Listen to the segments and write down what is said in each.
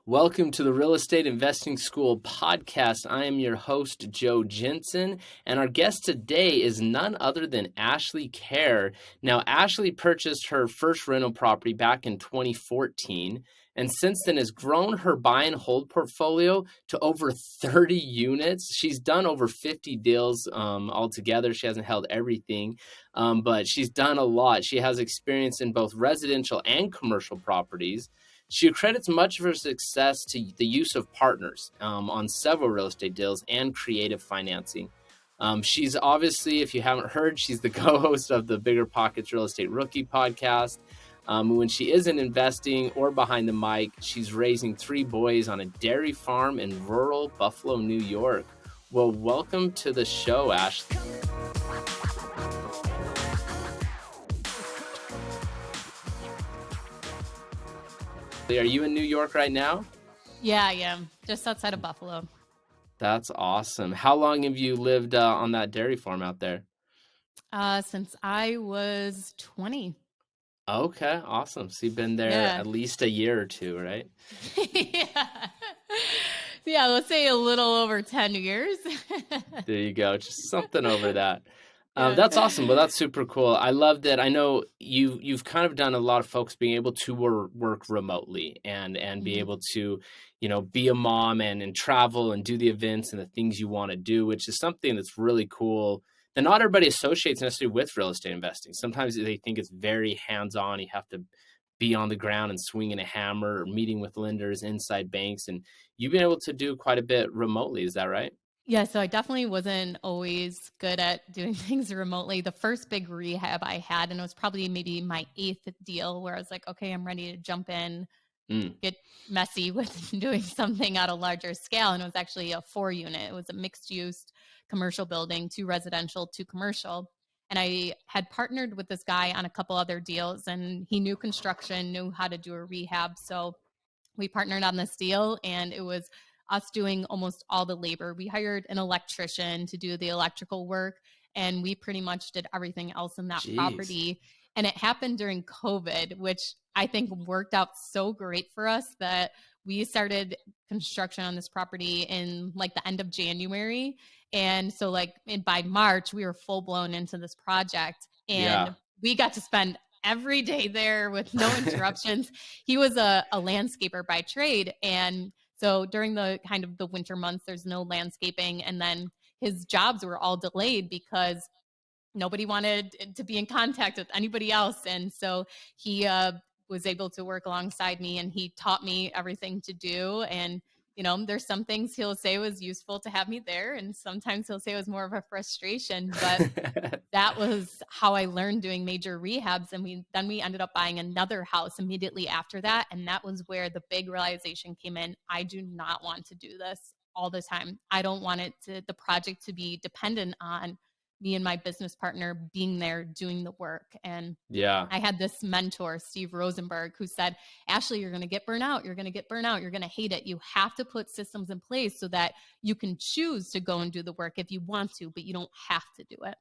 Welcome to the Real Estate Investing School podcast. I am your host, Joe Jensen, and our guest today is none other than Ashley Kerr. Now, Ashley purchased her first rental property back in 2014, and since then has grown her buy and hold portfolio to over 30 units. She's done over 50 deals altogether. She hasn't held everything, but she's done a lot. She has experience in both residential and commercial properties. She accredits much of her success to the use of partners on several real estate deals and creative financing. She's obviously, if you haven't heard, she's the co-host of the Bigger Pockets Real Estate Rookie podcast. When she isn't investing or behind the mic, she's raising 3 boys on a dairy farm in rural Buffalo, New York. Well, welcome to the show, Ashley. Are you in New York right now? Yeah, I am. Just outside of Buffalo. That's awesome. How long have you lived on that dairy farm out there? Since I was 20. Okay, awesome. So you've been there at least a year or two, right? Yeah, let's say a little over 10 years. There you go. Just something over that. That's awesome. Well, that's super cool. I love that. I know you've kind of done a lot of folks being able to work remotely and be able to, be a mom and travel and do the events and the things you want to do, which is something that's really cool that not everybody associates necessarily with real estate investing. Sometimes they think it's very hands-on. You have to be on the ground and swinging a hammer or meeting with lenders, inside banks, and you've been able to do quite a bit remotely. Is that right? Yeah, so I definitely wasn't always good at doing things remotely. The first big rehab I had, and it was probably maybe my 8th deal where I was like, okay, I'm ready to jump in, get messy with doing something at a larger scale. And it was actually a 4-unit. It was a mixed use commercial building, 2 residential, 2 commercial. And I had partnered with this guy on a couple other deals, and he knew construction, knew how to do a rehab. So we partnered on this deal, and it was us doing almost all the labor. We hired an electrician to do the electrical work, and we pretty much did everything else in that property. And it happened during COVID, which I think worked out so great for us that we started construction on this property in like the end of January. And so by March, we were full blown into this project, and we got to spend every day there with no interruptions. He was a landscaper by trade. And so during the kind of the winter months, there's no landscaping. And then his jobs were all delayed because nobody wanted to be in contact with anybody else. And so he was able to work alongside me, and he taught me everything to do. And there's some things he'll say was useful to have me there, and sometimes he'll say it was more of a frustration. But that was how I learned doing major rehabs. And we ended up buying another house immediately after that. And that was where the big realization came in. I do not want to do this all the time. I don't want the project to be dependent on me and my business partner being there doing the work. And I had this mentor, Steve Rosenberg, who said, Ashley, you're going to get burnt out. You're going to get burnt out. You're going to hate it. You have to put systems in place so that you can choose to go and do the work if you want to, but you don't have to do it.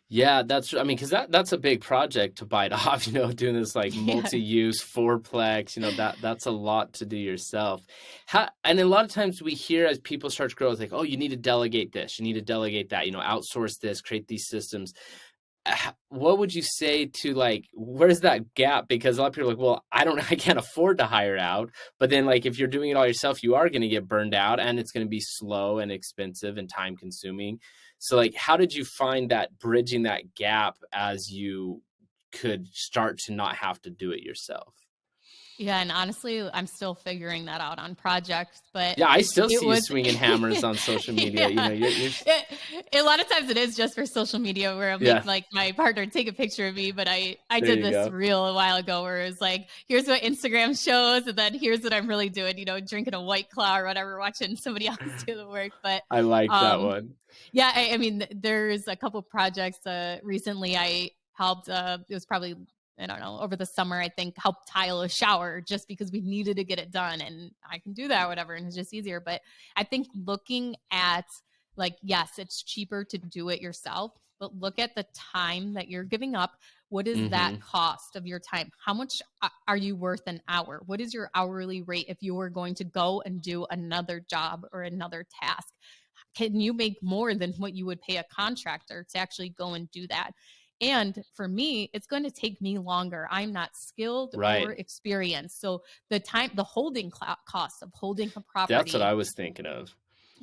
Yeah, because that's a big project to bite off, doing this multi-use fourplex, that's a lot to do yourself. And a lot of times we hear as people start to grow, it's like, oh, you need to delegate this, you need to delegate that, outsource this, create these systems. What would you say to where's that gap? Because a lot of people are like, well, I can't afford to hire out. But then if you're doing it all yourself, you are going to get burned out, and it's going to be slow and expensive and time consuming. So how did you find that bridging that gap as you could start to not have to do it yourself? Yeah, and honestly, I'm still figuring that out on projects. But yeah, I still see you swinging hammers on social media. A lot of times it is just for social media where I'm like my partner take a picture of me. But I did this reel a while ago where it was here's what Instagram shows, and then here's what I'm really doing. Drinking a White Claw or whatever, watching somebody else do the work. But I like that one. Yeah, I mean, there's a couple projects recently I helped. It was probably, I don't know, over the summer, I think, helped tile a shower just because we needed to get it done, and I can do that, whatever, and it's just easier. But I think looking at yes, it's cheaper to do it yourself, but look at the time that you're giving up. What is that cost of your time? How much are you worth an hour? What is your hourly rate if you were going to go and do another job or another task? Can you make more than what you would pay a contractor to actually go and do that? And for me, it's going to take me longer. I'm not skilled or experienced. So the holding cost of holding a property. That's what I was thinking of.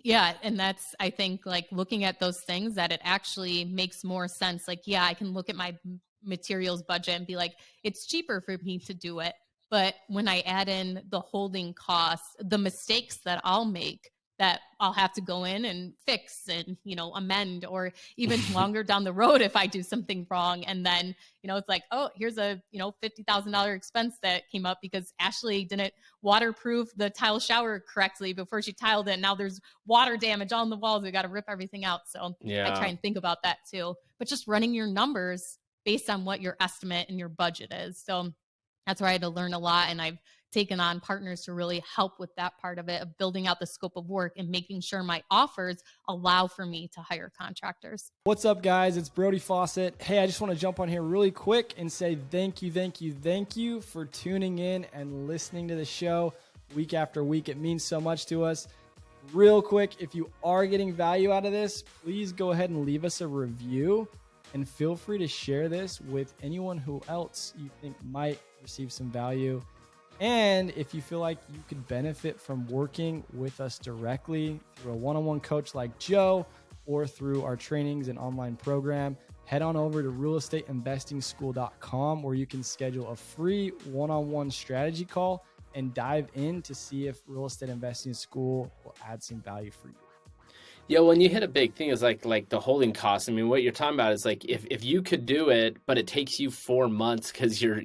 Yeah. And that's, I think, like looking at those things, that it actually makes more sense. Like, yeah, I can look at my materials budget and be like, it's cheaper for me to do it. But when I add in the holding costs, the mistakes that I'll make, that I'll have to go in and fix and, amend, or even longer down the road if I do something wrong. And then, it's like, oh, here's a, $50,000 expense that came up because Ashley didn't waterproof the tile shower correctly before she tiled it. Now there's water damage on the walls. We got to rip everything out. So I try and think about that too, but just running your numbers based on what your estimate and your budget is. So that's where I had to learn a lot. And I've taken on partners to really help with that part of it, of building out the scope of work and making sure my offers allow for me to hire contractors. What's up, guys? It's Brody Fawcett. Hey, I just want to jump on here really quick and say thank you for tuning in and listening to the show week after week. It means so much to us. Real quick, if you are getting value out of this, please go ahead and leave us a review, and feel free to share this with anyone who else you think might receive some value. And if you feel like you could benefit from working with us directly through a one-on-one coach like Joe, or through our trainings and online program, head on over to realestateinvestingschool.com, where you can schedule a free one-on-one strategy call and dive in to see if Real Estate Investing School will add some value for you. Yeah, when you hit a big thing is like the holding costs. I mean, what you're talking about is like if you could do it, but it takes you 4 months because you're,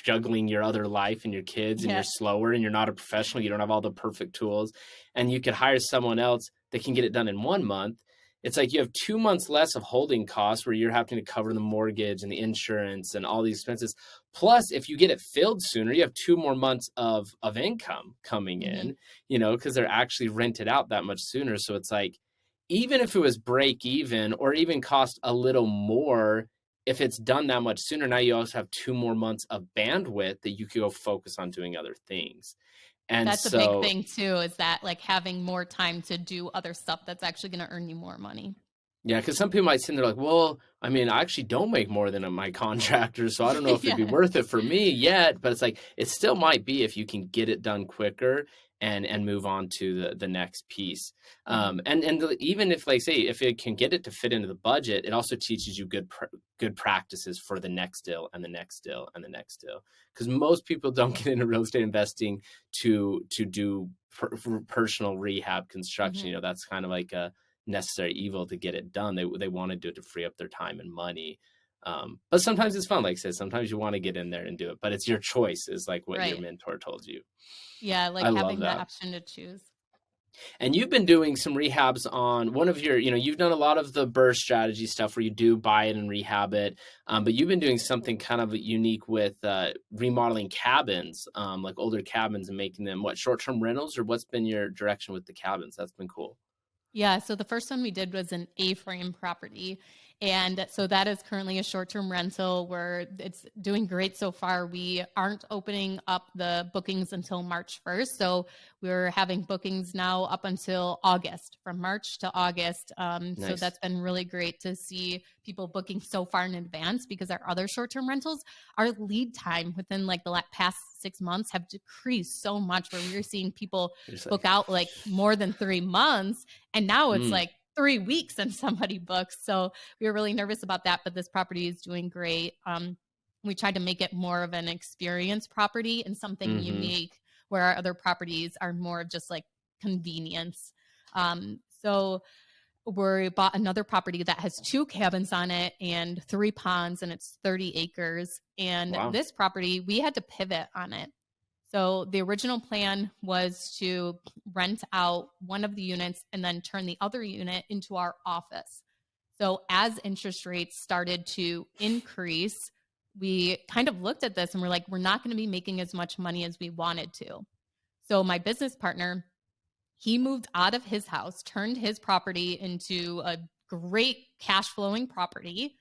juggling your other life and your kids, and you're slower and you're not a professional, you don't have all the perfect tools, and you could hire someone else that can get it done in 1 month. It's like you have 2 months less of holding costs where you're having to cover the mortgage and the insurance and all these expenses. Plus, if you get it filled sooner, you have 2 more months of income coming in, because they're actually rented out that much sooner. So it's like, even if it was break even or even cost a little more, if it's done that much sooner, now you also have 2 more months of bandwidth that you could go focus on doing other things. And that's a big thing too, is that like having more time to do other stuff that's actually going to earn you more money. Yeah, because some people might sit there like, well, I mean, I actually don't make more than my contractor, so I don't know if it'd be worth it for me yet. But it's like, it still might be if you can get it done quicker and move on to the next piece. And even if, like, say, if it can get it to fit into the budget, it also teaches you good practices for the next deal and the next deal and the next deal. Because most people don't get into real estate investing to do personal rehab construction. That's kind of like a necessary evil to get it done. They want to do it to free up their time and money. But sometimes it's fun. Like I said, sometimes you want to get in there and do it, but it's your choice, is like what your mentor told you. Yeah, like having the option to choose. And you've been doing some rehabs on one of your, you've done a lot of the burst strategy stuff where you do buy it and rehab it. But you've been doing something kind of unique with remodeling cabins, like older cabins, and making them short-term rentals, or what's been your direction with the cabins? That's been cool. Yeah. So the first one we did was an A-frame property. And so that is currently a short-term rental where it's doing great so far. We aren't opening up the bookings until March 1st. So we're having bookings now up until August, from March to August. Nice. So that's been really great to see people booking so far in advance, because our other short-term rentals, our lead time within like the past 6 months have decreased so much, where we're seeing people book out like more than 3 months. And now it's like 3 weeks and somebody books. So we were really nervous about that, but this property is doing great. We tried to make it more of an experience property and something unique, where our other properties are more of just like convenience. So we bought another property that has 2 cabins on it and 3 ponds, and it's 30 acres. And this property, we had to pivot on it. So the original plan was to rent out one of the units and then turn the other unit into our office. So as interest rates started to increase, we kind of looked at this and we're like, we're not going to be making as much money as we wanted to. So my business partner, he moved out of his house, turned his property into a great cash flowing property.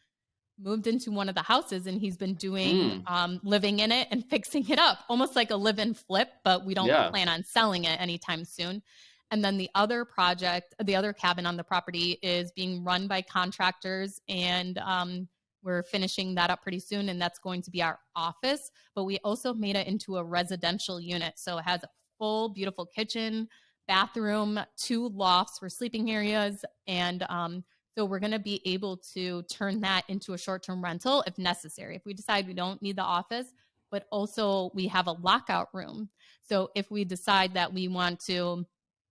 moved into one of the houses, and he's been doing living in it and fixing it up, almost like a live-in flip, but we don't plan on selling it anytime soon. And then the other project, the other cabin on the property is being run by contractors, and we're finishing that up pretty soon, and that's going to be our office. But we also made it into a residential unit. So it has a full, beautiful kitchen, bathroom, 2 lofts for sleeping areas, and so we're going to be able to turn that into a short-term rental if necessary. If we decide we don't need the office, but also we have a lockout room. So if we decide that we want to,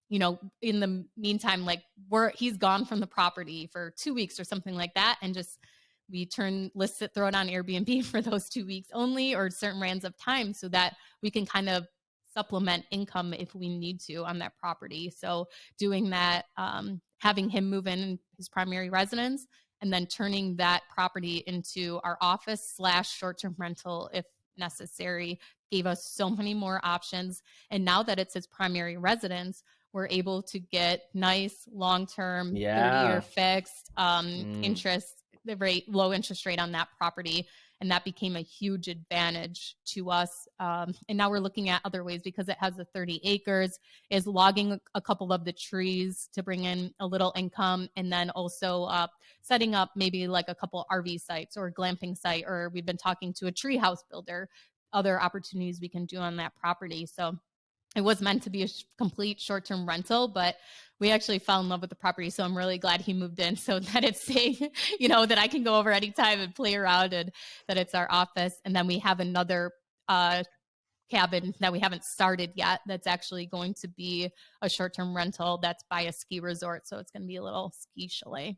in the meantime, like he's gone from the property for 2 weeks or something like that, and just we list it, throw it on Airbnb for those 2 weeks only, or certain rands of time, so that we can kind of supplement income if we need to on that property. So doing that, having him move in his primary residence, and then turning that property into our office / short-term rental if necessary, gave us so many more options. And now that it's his primary residence, we're able to get nice long-term 30-year fixed interest rate, low interest rate on that property. And that became a huge advantage to us. And now we're looking at other ways, because it has the 30 acres, is logging a couple of the trees to bring in a little income. And then also setting up maybe like a couple RV sites or a glamping site, or we've been talking to a tree house builder, other opportunities we can do on that property. So it was meant to be a complete short-term rental, but we actually fell in love with the property. So I'm really glad he moved in, so that it's safe, that I can go over anytime and play around, and that it's our office. And then we have another cabin that we haven't started yet that's actually going to be a short-term rental that's by a ski resort. So it's going to be a little ski chalet.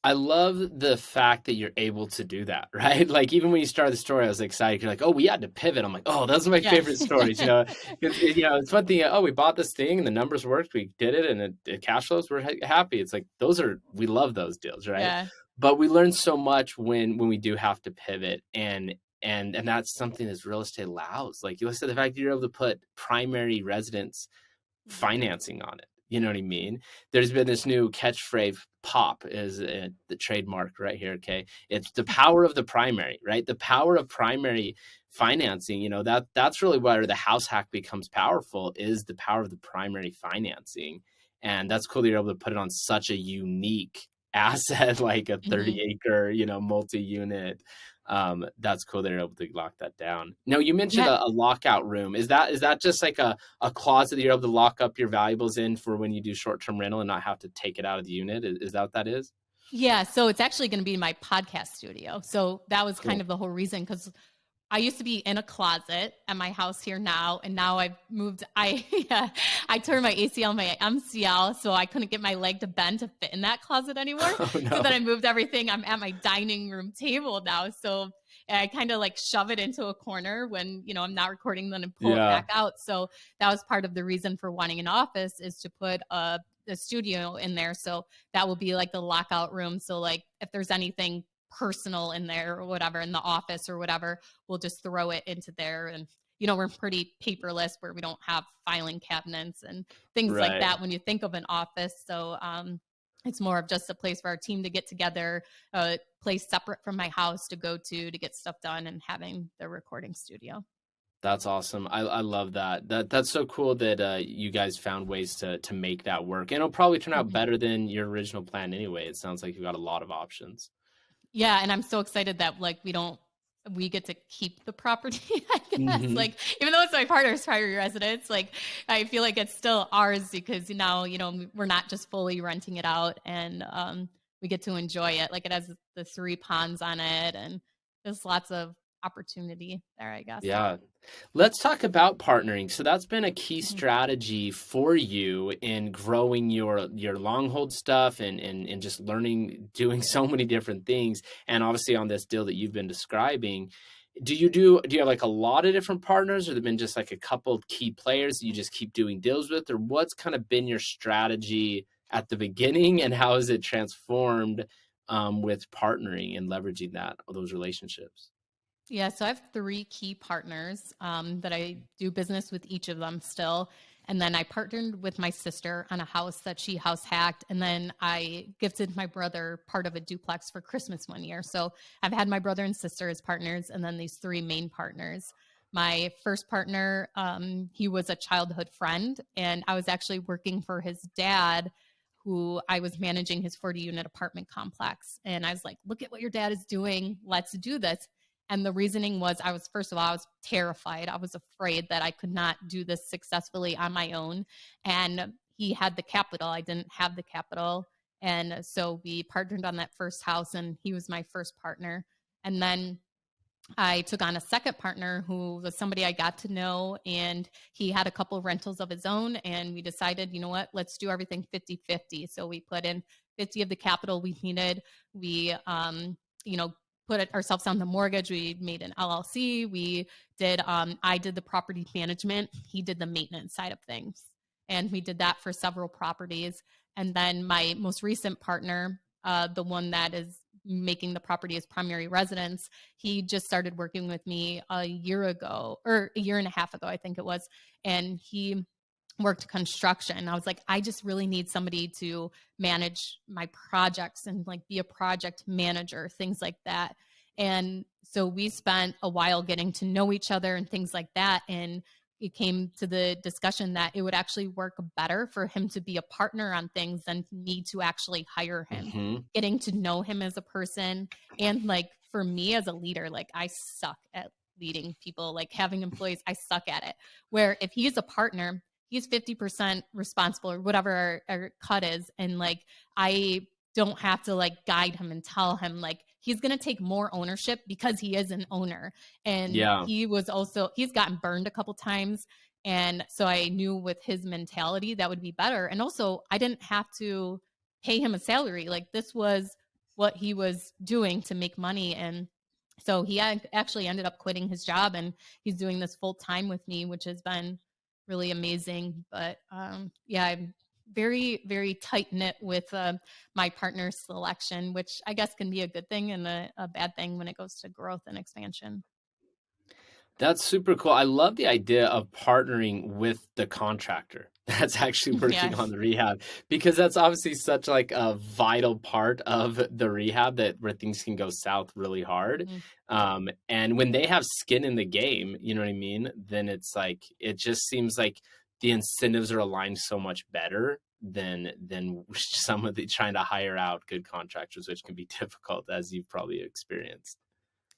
I love the fact that you're able to do that, right? Like, even when you started the story, I was excited. You're like, oh, we had to pivot. I'm like, oh, those are my favorite stories. It's one thing. Oh, we bought this thing and the numbers worked. We did it, and it cash flows. We're happy. It's like, we love those deals, right? Yeah. But we learn so much when we do have to pivot, and that's something that real estate allows. Like, you said, the fact that you're able to put primary residence financing on it. You know what I mean? There's been this new catchphrase, POP is the trademark right here. Okay. It's the power of the primary, right? The power of primary financing, that's really where the house hack becomes powerful, is the power of the primary financing. And that's cool that you're able to put it on such a unique asset, like a 30 acre, multi-unit. That's cool that you're able to lock that down. Now, you mentioned a lockout room. Is that just like a closet that you're able to lock up your valuables in for when you do short-term rental and not have to take it out of the unit? Is that what that is? Yeah. So it's actually going to be my podcast studio. So that was kind of the whole reason, because I used to be in a closet at my house here now, and now I've moved. I tore my ACL, my MCL, so I couldn't get my leg to bend to fit in that closet anymore. Oh, no. So then I moved everything. I'm at my dining room table now, so I kind of like shove it into a corner when I'm not recording, then pull it back out. So that was part of the reason for wanting an office, is to put a studio in there. So that will be like the lockout room. So like if there's anything personal in there or whatever, in the office or whatever, we'll just throw it into there. And we're pretty paperless, where we don't have filing cabinets and things like that when you think of an office. So it's more of just a place for our team to get together, a place separate from my house to go to get stuff done, and having the recording studio. That's awesome. I love that. That's so cool that you guys found ways to make that work. And it'll probably turn out better than your original plan anyway. It sounds like you've got a lot of options. Yeah, and I'm so excited that we get to keep the property, I guess. Like, even though it's my partner's primary residence, like, I feel like it's still ours, because now, we're not just fully renting it out, and we get to enjoy it. Like, it has the 3 ponds on it, and there's lots of opportunity there, I guess. Yeah. Let's talk about partnering. So that's been a key strategy for you in growing your long hold stuff and just learning, doing so many different things. And obviously on this deal that you've been describing, do you have like a lot of different partners, or have been just like a couple of key players that you just keep doing deals with, or what's kind of been your strategy at the beginning, and how has it transformed with partnering and leveraging those relationships? Yeah, so I have 3 key partners that I do business with, each of them still. And then I partnered with my sister on a house that she house hacked. And then I gifted my brother part of a duplex for Christmas one year. So I've had my brother and sister as partners, and then these three main partners. My first partner, he was a childhood friend, and I was actually working for his dad, who I was managing his 40-unit apartment complex. And I was like, look at what your dad is doing. Let's do this. And the reasoning was first of all, I was terrified. I was afraid that I could not do this successfully on my own. And he had the capital. I didn't have the capital. And so we partnered on that first house, and he was my first partner. And then I took on a second partner who was somebody I got to know, and he had a couple of rentals of his own. And we decided, you know what, let's do everything 50-50. So we put in 50 of the capital we needed. We, put ourselves on the mortgage. We made an LLC. We did, I did the property management. He did the maintenance side of things. And we did that for several properties. And then my most recent partner, the one that is making the property his primary residence, he just started working with me a year ago, or a year and a half ago, I think it was. And he worked construction. I was like, I just really need somebody to manage my projects and like be a project manager, things like that. And so we spent a while getting to know each other and things like that. And it came to the discussion that it would actually work better for him to be a partner on things than me to actually hire him. Mm-hmm. Getting to know him as a person, and like for me as a leader, like I suck at leading people, like having employees, I suck at it. Where if he's a partner, he's 50% responsible or whatever our cut is. And like, I don't have to like guide him and tell him like he's going to take more ownership because he is an owner. And Yeah. he's gotten burned a couple times. And so I knew with his mentality that would be better. And also I didn't have to pay him a salary. Like this was what he was doing to make money. And so he actually ended up quitting his job, and he's doing this full time with me, which has been really amazing. But yeah, I'm very, very tight knit with my partner selection, which I guess can be a good thing and a bad thing when it goes to growth and expansion. That's super cool. I love the idea of partnering with the contractor that's actually Yeah. working on the rehab, because that's obviously such like a vital part of the rehab that where things can go south really hard. Mm. And when they have skin in the game, you know what I mean? Then it's like it just seems like the incentives are aligned so much better than some of the trying to hire out good contractors, which can be difficult, as you've probably experienced.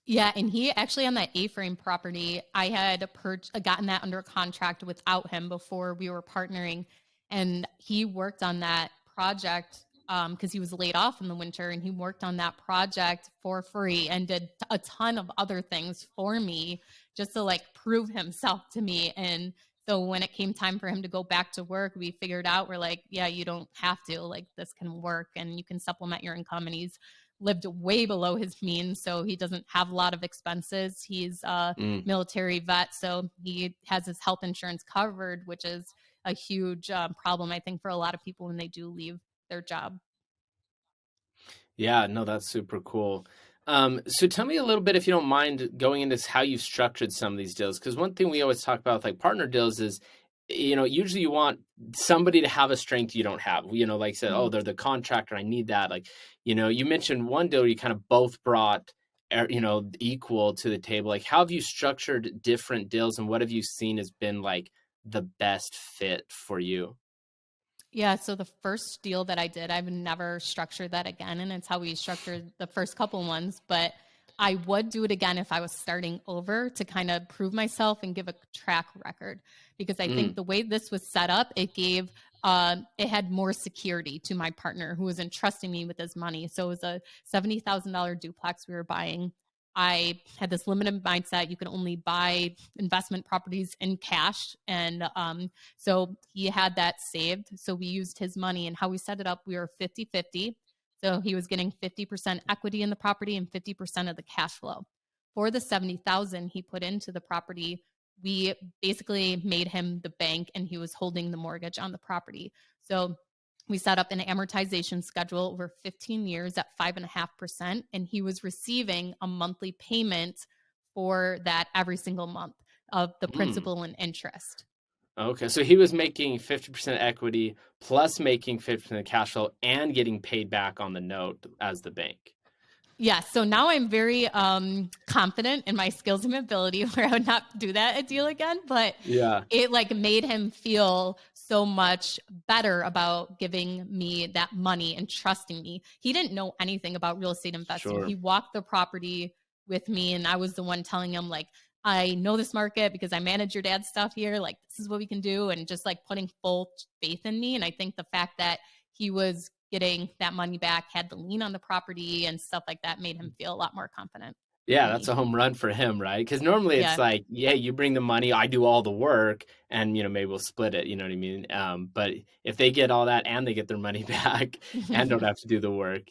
Yeah, and he actually on that A-frame property, I had gotten that under contract without him before we were partnering, and he worked on that project because he was laid off in the winter, and he worked on that project for free and did a ton of other things for me just to like prove himself to me. And so when it came time for him to go back to work, we figured out we're like, yeah, you don't have to, like this can work and you can supplement your income. And he's lived way below his means, so he doesn't have a lot of expenses. He's a Mm. military vet, so he has his health insurance covered, which is a huge problem, I think, for a lot of people when they do leave their job. Yeah, no, that's super cool. So tell me a little bit, if you don't mind, going into how you've structured some of these deals. Because one thing we always talk about with like partner deals is, usually you want somebody to have a strength you don't have. Like I said, oh, Mhm. they're the contractor, I need that. Like, you mentioned one deal where you kind of both brought, equal to the table. Like, how have you structured different deals, and what have you seen has been like the best fit for you? Yeah, so the first deal that I did, I've never structured that again, and it's how we structured the first couple ones. But I would do it again if I was starting over to kind of prove myself and give a track record, because I think Mm, the way this was set up, it had more security to my partner who was entrusting me with his money. So it was a $70,000 duplex we were buying. I had this limited mindset. You can only buy investment properties in cash, and so he had that saved. So we used his money, and how we set it up, we were 50-50. So he was getting 50% equity in the property and 50% of the cash flow. For the 70,000 he put into the property, we basically made him the bank, and he was holding the mortgage on the property. So we set up an amortization schedule over 15 years at 5.5%, and he was receiving a monthly payment for that every single month of the mm. principal and interest. Okay, so he was making 50% equity plus making 50% cash flow and getting paid back on the note as the bank. Yeah, so now I'm very confident in my skills and ability where I would not do that a deal again, but Yeah, it like made him feel so much better about giving me that money and trusting me. He didn't know anything about real estate investing. sure. He walked the property with me and I was the one telling him like, I know this market because I manage your dad's stuff here. Like, this is what we can do. And just like putting full faith in me. And I think the fact that he was getting that money back, had the lien on the property and stuff like that made him feel a lot more confident Yeah, in that's me. a home run for him, right? Because normally it's Yeah. like, yeah, you bring the money, I do all the work, and maybe we'll split it. You know what I mean? But if they get all that and they get their money back and don't have to do the work.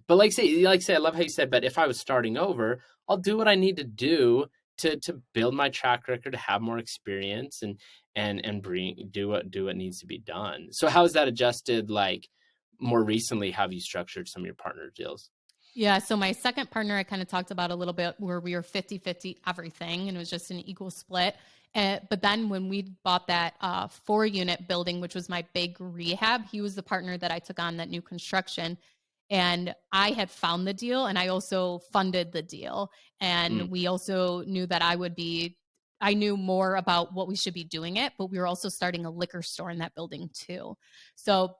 But like say, I love how you said, but if I was starting over, I'll do what I need to do to build my track record, to have more experience, and do what needs to be done. So how has that adjusted? Like more recently, have you structured some of your partner deals? Yeah. So my second partner, I kind of talked about a little bit where we were 50-50 everything and it was just an equal split. But then when we bought that 4-unit building, which was my big rehab, he was the partner that I took on that new construction. And I had found the deal and I also funded the deal. Mm, And we also knew that I knew more about what we should be doing it, but we were also starting a liquor store in that building too. So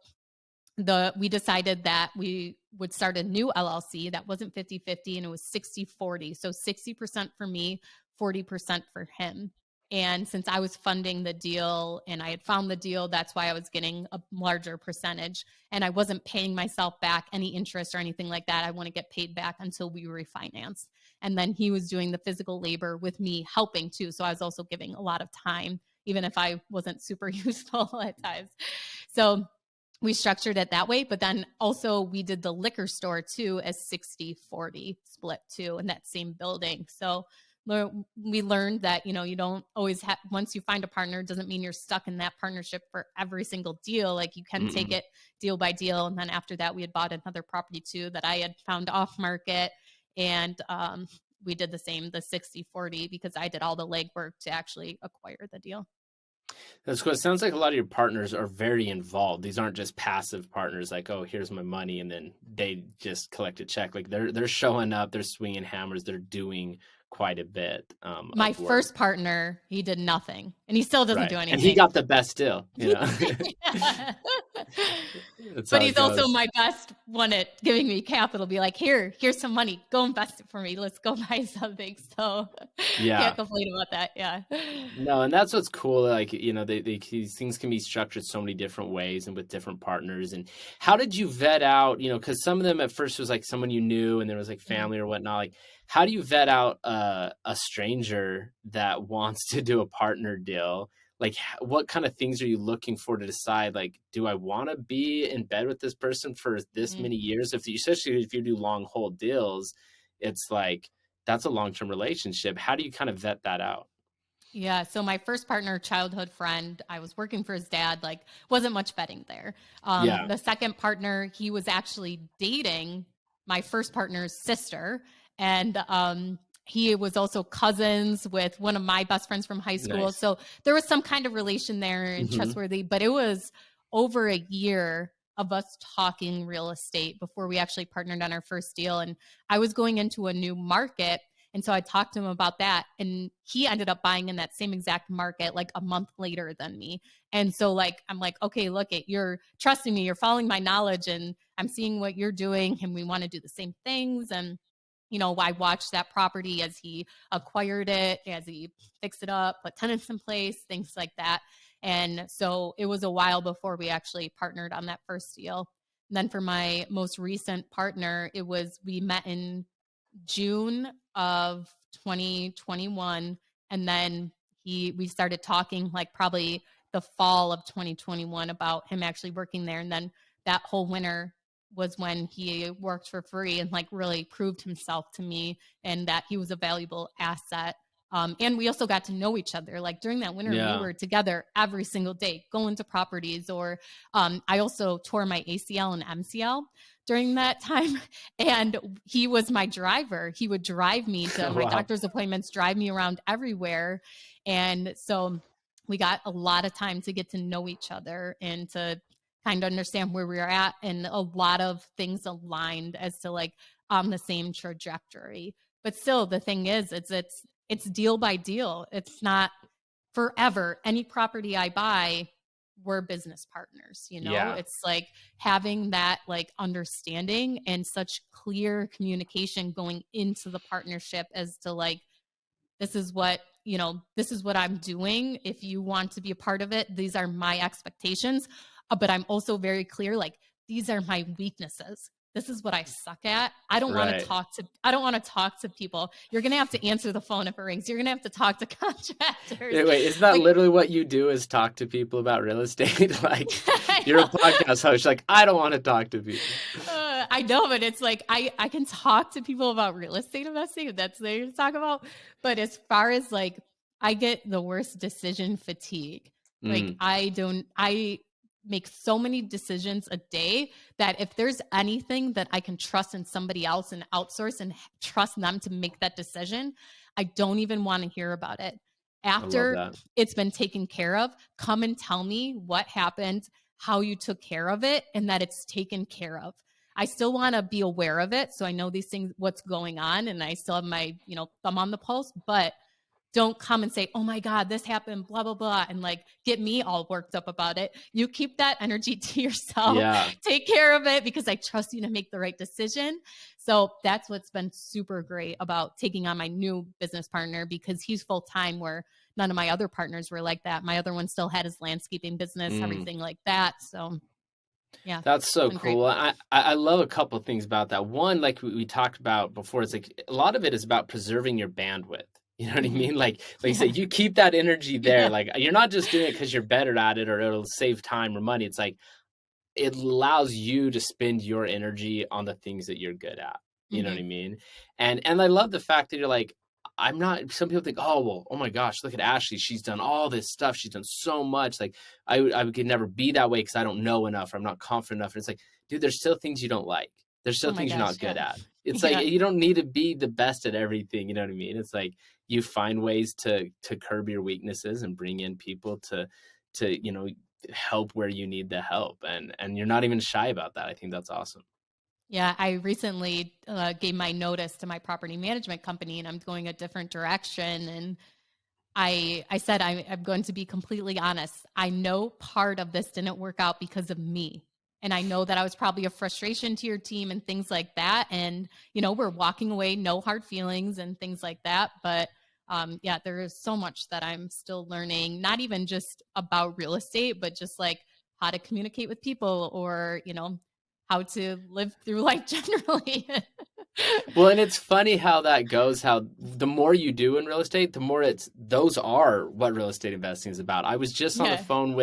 we decided that we would start a new LLC that wasn't 50-50 and it was 60-40. So 60% for me, 40% for him. And since I was funding the deal and I had found the deal, that's why I was getting a larger percentage. And I wasn't paying myself back any interest or anything like that. I want to get paid back until we refinance. And then he was doing the physical labor with me helping too. So I was also giving a lot of time, even if I wasn't super useful at times. So we structured it that way. But then also we did the liquor store too as 60-40 split too in that same building. So we learned that, you don't always have, once you find a partner, doesn't mean you're stuck in that partnership for every single deal. Like you can take mm-mm. it deal by deal. And then after that, we had bought another property too that I had found off market. And we did the same, the 60-40, because I did all the legwork to actually acquire the deal. That's cool. It sounds like a lot of your partners are very involved. These aren't just passive partners like, oh, here's my money, and then they just collect a check. Like they're showing up, they're swinging hammers, they're doing quite a bit My of work, first partner, he did nothing and he still doesn't right? do And he anything. got the best deal. Yeah. That's But how it he's also goes. my best one at giving me capital. Be like, here's some money. Go invest it for me. Let's go buy something. So can't Yeah. complain about that. Yeah. No, and that's what's cool. Like, these things can be structured so many different ways and with different partners. And how did you vet out, because some of them at first was like someone you knew and there was like Mhm. family or whatnot. Like, how do you vet out a stranger that wants to do a partner deal? Like, what kind of things are you looking for to decide, like, do I want to be in bed with this person for this Mhm. many years? Especially if you do long hold deals, it's like, that's a long-term relationship. How do you kind of vet that out? Yeah. So my first partner, childhood friend, I was working for his dad, like wasn't much vetting there. Yeah. The second partner, he was actually dating my first partner's sister. And he was also cousins with one of my best friends from high school. Nice. So there was some kind of relation there and Mhm. trustworthy, but it was over a year of us talking real estate before we actually partnered on our first deal. And I was going into a new market, and so I talked to him about that. And he ended up buying in that same exact market like a month later than me. And so like I'm like, okay, look it, you're trusting me, you're following my knowledge and I'm seeing what you're doing and we want to do the same things. And I watched that property as he acquired it, as he fixed it up, put tenants in place, things like that. And so it was a while before we actually partnered on that first deal. And then for my most recent partner, we met in June of 2021, and then we started talking like probably the fall of 2021 about him actually working there. And then that whole winter was when he worked for free and like really proved himself to me and that he was a valuable asset. And we also got to know each other. Like during that winter, we Yeah. were together every single day, going to properties. Or I also tore my ACL and MCL during that time. And he was my driver. He would drive me to my Wow. doctor's appointments, drive me around everywhere. And so we got a lot of time to get to know each other and to kind of understand where we are at, and a lot of things aligned as to like on the same trajectory. But still, the thing is, it's deal by deal. It's not forever. Any property I buy, we're business partners, you know? Yeah. It's like having that like understanding and such clear communication going into the partnership as to like, this is what, you know, this is what I'm doing. If you want to be a part of it, these are my expectations. But I'm also very clear, like, these are my weaknesses. This is what I suck at. I don't want to talk to people. You're going to have to answer the phone if it rings. You're going to have to talk to contractors. Wait, isn't that like, literally what you do, is talk to people about real estate? Like, you're a podcast host. Like, I don't want to talk to people. I know, but it's like, I can talk to people about real estate investing if that's what they talk about. But as far as like, I get the worst decision fatigue. Like I make so many decisions a day that if there's anything that I can trust in somebody else and outsource and trust them to make that decision, I don't even want to hear about it. After it's been taken care of, come and tell me what happened, how you took care of it, and that it's taken care of. I still want to be aware of it, so I know these things, what's going on, and I still have my, you know, thumb on the pulse, but don't come and say, oh my God, this happened, blah, blah, blah, and like get me all worked up about it. You keep that energy to yourself. Yeah. Take care of it, because I trust you to make the right decision. So that's what's been super great about taking on my new business partner, because he's full time, where none of my other partners were like that. My other one still had his landscaping business, everything like that. So yeah. That's so cool. I love a couple of things about that. One, like we talked about before, it's like a lot of it is about preserving your bandwidth. You know what I mean? Like you said, you keep that energy there. Yeah. Like, you're not just doing it because you're better at it or it'll save time or money. It's like, it allows you to spend your energy on the things that you're good at. You know what I mean? And I love the fact that you're like, I'm not, some people think, oh, well, oh my gosh, look at Ashley. She's done all this stuff. She's done so much. Like, I could never be that way because I don't know enough, or I'm not confident enough. And it's like, dude, there's still things you don't like. There's still things you're not good at. It's like, you don't need to be the best at everything. You know what I mean? It's like, you find ways to curb your weaknesses and bring in people to, you know, help where you need the help. And you're not even shy about that. I think that's awesome. Yeah, I recently gave my notice to my property management company, and I'm going a different direction. And I said, I'm going to be completely honest. I know part of this didn't work out because of me. And I know that I was probably a frustration to your team and things like that. And, you know, we're walking away, no hard feelings and things like that. But yeah, there is so much that I'm still learning, not even just about real estate, but just like how to communicate with people, or, you know, how to live through life generally. Well, and it's funny how that goes, how the more you do in real estate, the more those are what real estate investing is about. I was just on the phone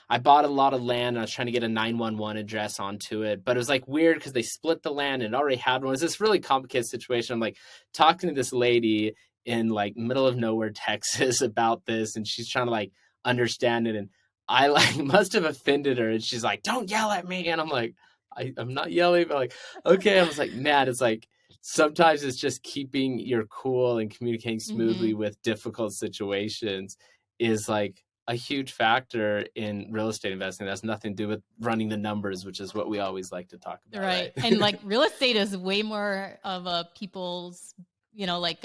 I bought a lot of land and I was trying to get a 911 address onto it, but it was like weird because they split the land and already had one. It was this really complicated situation. I'm like talking to this lady in like middle of nowhere, Texas about this, and she's trying to like understand it. And I like must have offended her, and she's like, don't yell at me. And I'm like, I'm not yelling, but like, okay. I was like, man, it's like, sometimes it's just keeping your cool and communicating smoothly with difficult situations is like a huge factor in real estate investing. That has nothing to do with running the numbers, which is what we always like to talk about. Right. And like real estate is way more of a people's, you know, like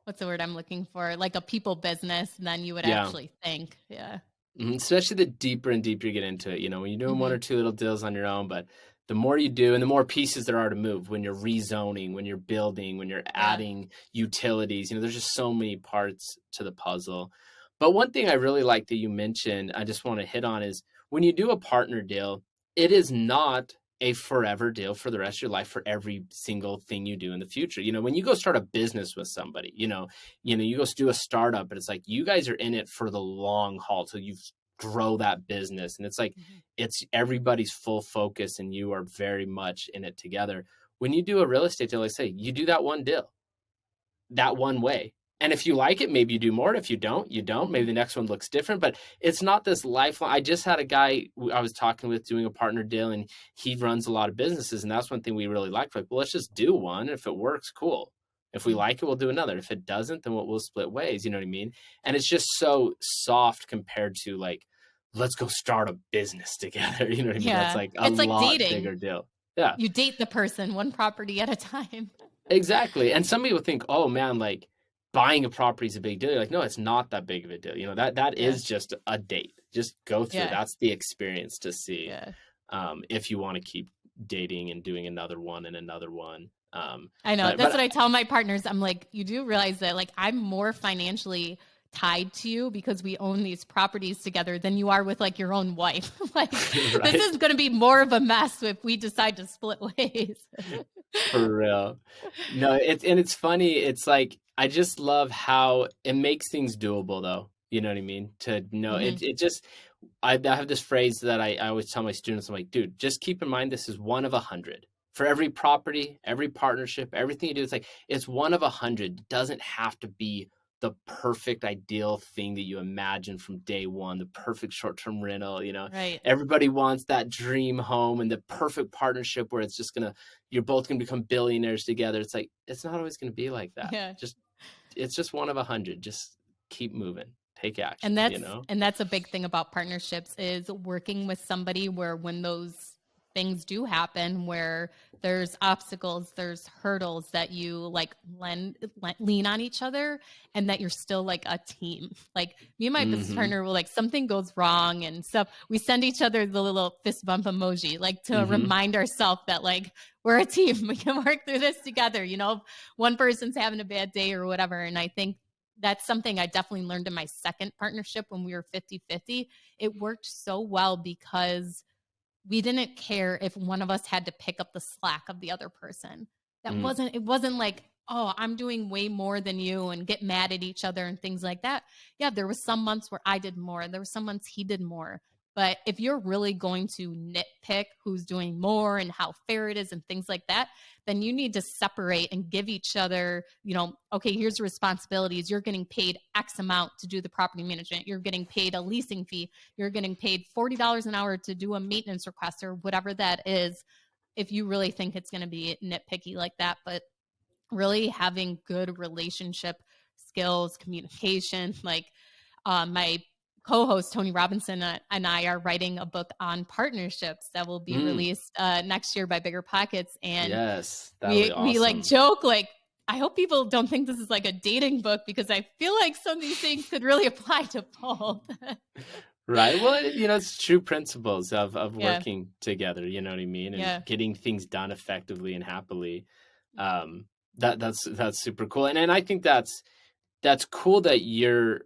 what's the word I'm looking for? Like a people business than you would actually think. Yeah. Especially the deeper and deeper you get into it, you know, when you're doing one or two little deals on your own, but the more you do and the more pieces there are to move, when you're rezoning, when you're building, when you're adding utilities, you know, there's just so many parts to the puzzle. But one thing I really like that you mentioned, I just want to hit on, is when you do a partner deal, it is not a forever deal for the rest of your life for every single thing you do in the future. You know, when you go start a business with somebody, you know, you go do a startup, but it's like you guys are in it for the long haul till you grow that business. And it's like, it's everybody's full focus and you are very much in it together. When you do a real estate deal, like say, you do that one deal, that one way. And if you like it, maybe you do more. If you don't, you don't. Maybe the next one looks different, but it's not this lifelong. I just had a guy I was talking with doing a partner deal, and he runs a lot of businesses. And that's one thing we really liked. Like, well, let's just do one. If it works, cool. If we like it, we'll do another. If it doesn't, then we'll split ways. You know what I mean? And it's just so soft compared to like, let's go start a business together. You know what I mean? That's Yeah. like a It's like lot dating. bigger deal. Yeah, You date the person one property at a time. exactly. And some people think, oh man, like buying a property is a big deal. You're like, no, it's not that big of a deal. You know, that Yeah. is just a date. Just go through. Yeah. That's the experience to see. Yeah. If you want to keep dating and doing another one and another one. I know. But That's what I tell my partners. I'm like, you do realize that like I'm more financially tied to you because we own these properties together than you are with like your own wife. Like right? This is going to be more of a mess if we decide to split ways. For real. No, it's funny. It's like I just love how it makes things doable though. You know what I mean? To know it just I have this phrase that I always tell my students, I'm like, dude, just keep in mind this is one of 100. For every property, every partnership, everything you do, it's one of 100. It doesn't have to be the perfect ideal thing that you imagine from day one, the perfect short-term rental, you know. Right. Everybody wants that dream home and the perfect partnership where you're both gonna become billionaires together. It's like it's not always gonna be like that. Yeah. It's just one of 100. Just keep moving. Take action. And that's a big thing about partnerships is working with somebody where when those things do happen, where there's obstacles, there's hurdles that you like lean on each other and that you're still like a team. Like me and my business partner will like something goes wrong and stuff. We send each other the little fist bump emoji, like to remind ourselves that like we're a team. We can work through this together. You know, one person's having a bad day or whatever. And I think that's something I definitely learned in my second partnership when we were 50-50. It worked so well because we didn't care if one of us had to pick up the slack of the other person. It wasn't like, oh, I'm doing way more than you and get mad at each other and things like that. Yeah, there was some months where I did more. There were some months he did more. But if you're really going to nitpick who's doing more and how fair it is and things like that, then you need to separate and give each other, you know, okay, here's your responsibilities. You're getting paid X amount to do the property management. You're getting paid a leasing fee. You're getting paid $40 an hour to do a maintenance request or whatever that is, if you really think it's going to be nitpicky like that. But really having good relationship skills, communication, like my co-host Tony Robinson and I are writing a book on partnerships that will be released next year by Bigger Pockets. And yes, we like joke like, I hope people don't think this is like a dating book because I feel like some of these things could really apply to both. Right. Well, you know, it's true principles of working together, you know what I mean? And getting things done effectively and happily. That's super cool. And I think that's cool that your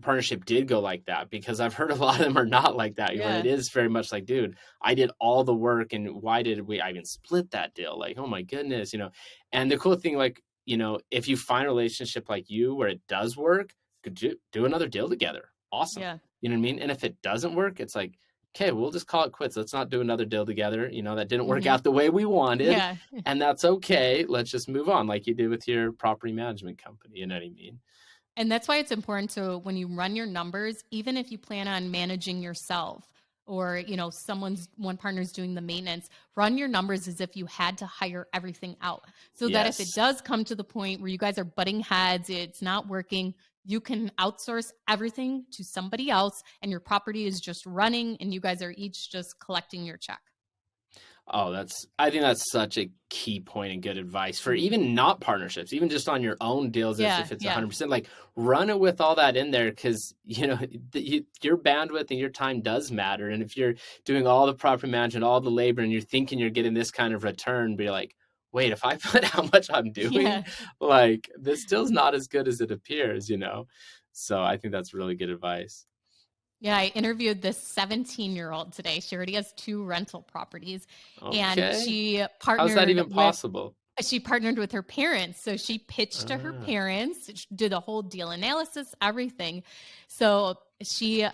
partnership did go like that, because I've heard a lot of them are not like that. Where it is very much like, dude, I did all the work and why did I even split that deal? Like, oh my goodness, you know. And the cool thing, like, you know, if you find a relationship like you where it does work, could do another deal together. Awesome. Yeah. You know what I mean? And if it doesn't work, it's like, okay, we'll just call it quits. Let's not do another deal together. You know, that didn't work out the way we wanted. Yeah. And that's okay. Let's just move on, like you did with your property management company. You know what I mean? And that's why it's important to, when you run your numbers, even if you plan on managing yourself or, you know, one partner's doing the maintenance, run your numbers as if you had to hire everything out. So that if it does come to the point where you guys are butting heads, it's not working, you can outsource everything to somebody else and your property is just running and you guys are each just collecting your check. Oh, I think that's such a key point and good advice for even not partnerships, even just on your own deals. If it's 100%, like run it with all that in there. Cause you know, your bandwidth and your time does matter. And if you're doing all the property management, all the labor, and you're thinking you're getting this kind of return, but you're like, wait, if I put how much I'm doing, like this still's not as good as it appears, you know? So I think that's really good advice. Yeah, I interviewed this 17-year-old today. She already has 2 rental properties. Okay. And she partnered. How's that even possible? She partnered with her parents. So she pitched to her parents, did a whole deal analysis, everything. So she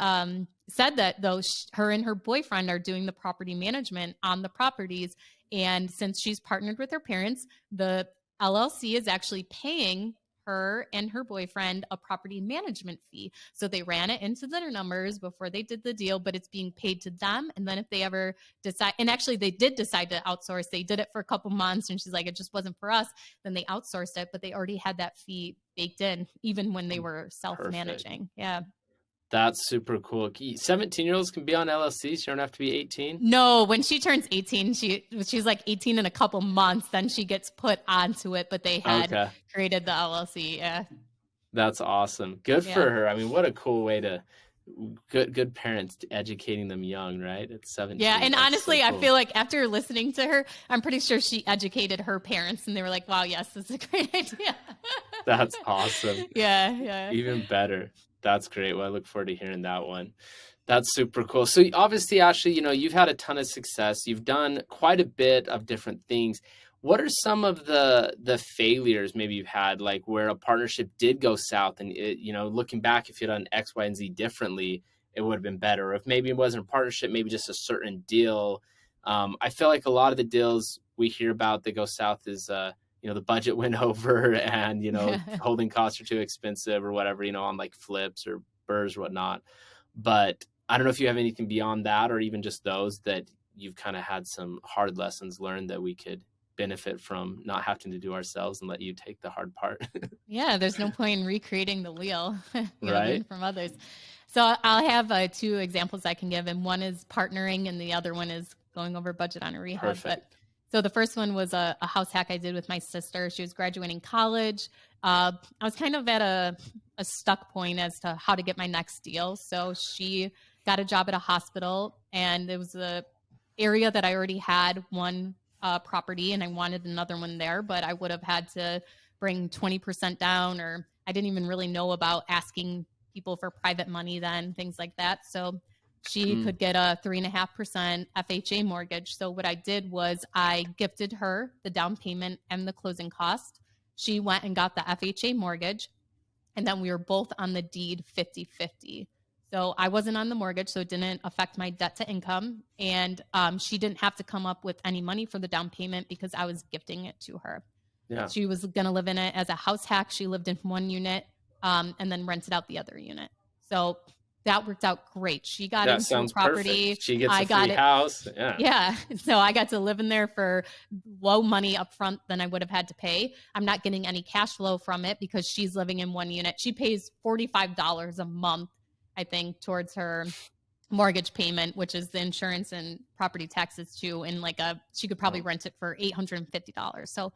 said that though her and her boyfriend are doing the property management on the properties. And since she's partnered with her parents, the LLC is actually paying her and her boyfriend a property management fee. So they ran it into their numbers before they did the deal, but it's being paid to them. And then if they ever decide, and actually they did decide to outsource, they did it for a couple months and she's like, it just wasn't for us. Then they outsourced it, but they already had that fee baked in even when they were self-managing. Yeah. That's super cool. 17-year-olds can be on LLCs. You don't have to be 18. No, when she turns 18, she's like 18 in a couple months, then she gets put onto it, but they had created the LLC. Yeah. That's awesome. Good for her. I mean, what a cool way to good parents educating them young, right? At 17. Yeah, and honestly, so cool. I feel like after listening to her, I'm pretty sure she educated her parents and they were like, wow, yes, this is a great idea. That's awesome. Yeah. Even better. That's great. Well, I look forward to hearing that one. That's super cool. So obviously, Ashley, you've had a ton of success. You've done quite a bit of different things. What are some of the failures maybe you've had, like where a partnership did go south and looking back, if you'd done X, Y, and Z differently, it would have been better. Or if maybe it wasn't a partnership, maybe just a certain deal. I feel like a lot of the deals we hear about that go south is the budget went over and, holding costs are too expensive or whatever, on like flips or burrs or whatnot. But I don't know if you have anything beyond that or even just those that you've kind of had some hard lessons learned that we could benefit from not having to do ourselves and let you take the hard part. Yeah, there's no point in recreating the wheel. Right? From others. So I'll have 2 examples I can give, and one is partnering and the other one is going over budget on a rehab. Perfect. So the first one was a house hack I did with my sister. She was graduating college. I was kind of at a stuck point as to how to get my next deal. So she got a job at a hospital, and it was a area that I already had one property, and I wanted another one there, but I would have had to bring 20% down, or I didn't even really know about asking people for private money then, things like that. So she could get a 3.5% FHA mortgage. So what I did was I gifted her the down payment and the closing cost. She went and got the FHA mortgage, and then we were both on the deed 50-50. So I wasn't on the mortgage, so it didn't affect my debt to income. And she didn't have to come up with any money for the down payment because I was gifting it to her. Yeah. She was going to live in it as a house hack. She lived in one unit and then rented out the other unit. So that worked out great. She got into a property. Perfect. She gets a free house. Yeah. So I got to live in there for low money up front than I would have had to pay. I'm not getting any cash flow from it because she's living in one unit. She pays $45 a month, I think, towards her mortgage payment, which is the insurance and property taxes too. And she could probably rent it for $850. So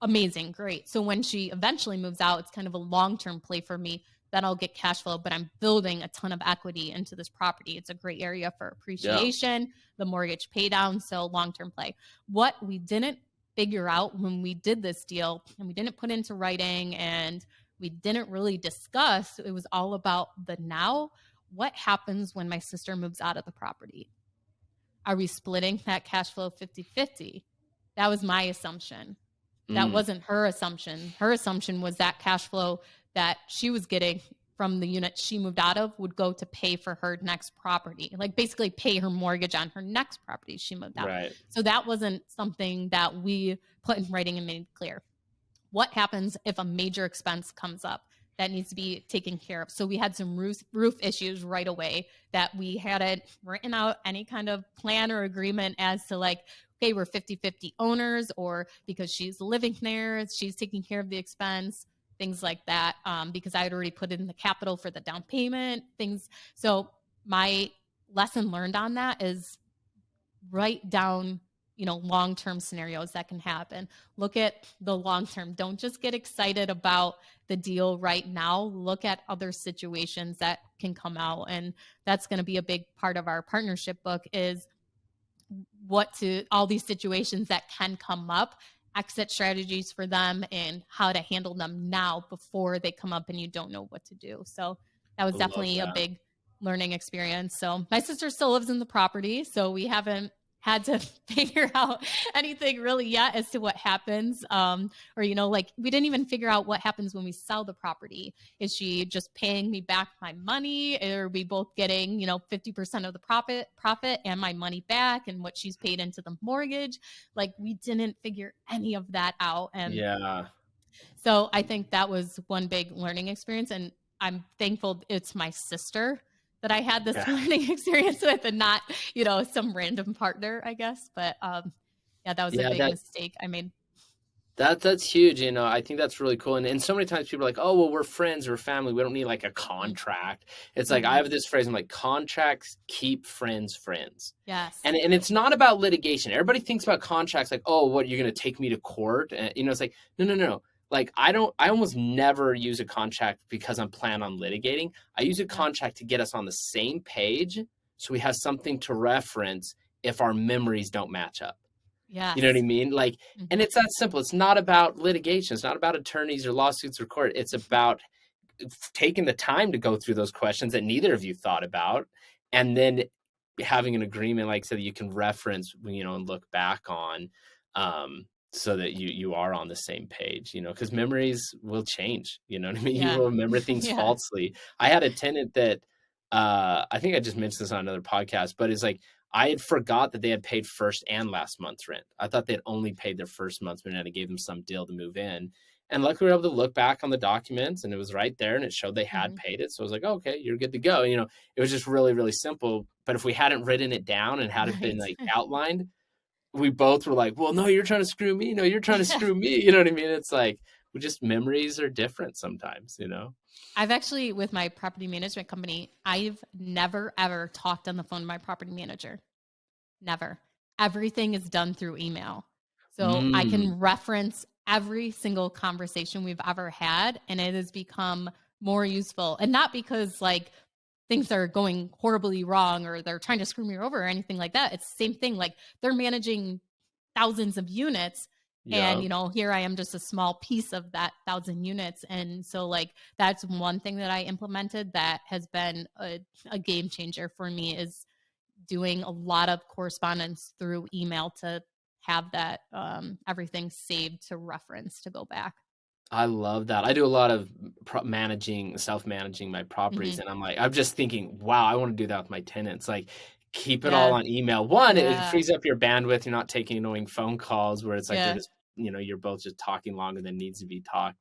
amazing. Great. So when she eventually moves out, it's kind of a long-term play for me. Then I'll get cash flow, but I'm building a ton of equity into this property. It's a great area for appreciation, the mortgage pay down. So long-term play. What we didn't figure out when we did this deal, and we didn't put into writing, and we didn't really discuss, it was all about the now. What happens when my sister moves out of the property? Are we splitting that cash flow 50-50? That was my assumption. That wasn't her assumption. Her assumption was that cash flow that she was getting from the unit she moved out of would go to pay for her next property, like basically pay her mortgage on her next property she moved out. Right. So that wasn't something that we put in writing and made clear. What happens if a major expense comes up that needs to be taken care of? So we had some roof issues right away that we hadn't written out any kind of plan or agreement as to okay, we're 50-50 owners, or because she's living there, she's taking care of the expense, things like that, because I had already put in the capital for the down payment, things. So my lesson learned on that is write down, long-term scenarios that can happen. Look at the long-term. Don't just get excited about the deal right now. Look at other situations that can come out. And that's going to be a big part of our partnership book is all these situations that can come up, exit strategies for them, and how to handle them now before they come up and you don't know what to do. So that was definitely a big learning experience. So my sister still lives in the property, so we haven't had to figure out anything really yet as to what happens. We didn't even figure out what happens when we sell the property. Is she just paying me back my money? Or are we both getting, 50% of the profit and my money back and what she's paid into the mortgage? We didn't figure any of that out. And So I think that was one big learning experience. And I'm thankful it's my sister that I had this learning experience with and not, some random partner, I guess. But yeah, that was a Yeah, big mistake I made. that's huge. I think that's really cool. And so many times people are like, oh, well, we're friends, we're family. We don't need like a contract. It's like, I Mm-hmm. have this phrase, I'm like, contracts keep friends friends. Yes. And it's not about litigation. Everybody thinks about contracts like, oh, what, you're going to take me to court? And, it's like, no. Like, I almost never use a contract because I'm planning on litigating. I use a contract to get us on the same page so we have something to reference if our memories don't match up. Yes. You know what I mean? Like, Mm-hmm. and it's that simple. It's not about litigation. It's not about attorneys or lawsuits or court. It's about taking the time to go through those questions that neither of you thought about, and then having an agreement, like, so that you can reference, and look back on, so that you are on the same page, because memories will change. You know what I mean? You Yeah. will remember things Yeah. falsely. I had a tenant that, I think I just mentioned this on another podcast, but it's like, I had forgot that they had paid first and last month's rent. I thought they'd only paid their first month's rent, and I gave them some deal to move in. And luckily, we were able to look back on the documents, and it was right there, and it showed they had paid it. So I was like, oh, okay, you're good to go. It was just really, really simple. But if we hadn't written it down and had it been like outlined, we both were like, well, no, you're trying to screw me. No, you're trying to screw me. You know what I mean? It's like, memories are different sometimes, I've actually, with my property management company, I've never, ever talked on the phone to my property manager. Never. Everything is done through email. So I can reference every single conversation we've ever had, and it has become more useful. And not because like things are going horribly wrong or they're trying to screw me over or anything like that. It's the same thing. Like they're managing thousands of units. And, here I am, just a small piece of that 1,000 units. And so like, that's one thing that I implemented that has been a game changer for me, is doing a lot of correspondence through email to have that everything saved to reference to go back. I love that. I do a lot of self-managing my properties. Mm-hmm. And I'm just thinking, wow, I want to do that with my tenants. Like, keep it all Yeah. on email. One, it Yeah. frees up your bandwidth. You're not taking annoying phone calls where it's like, Yeah. they're just, you're both just talking longer than needs to be talked.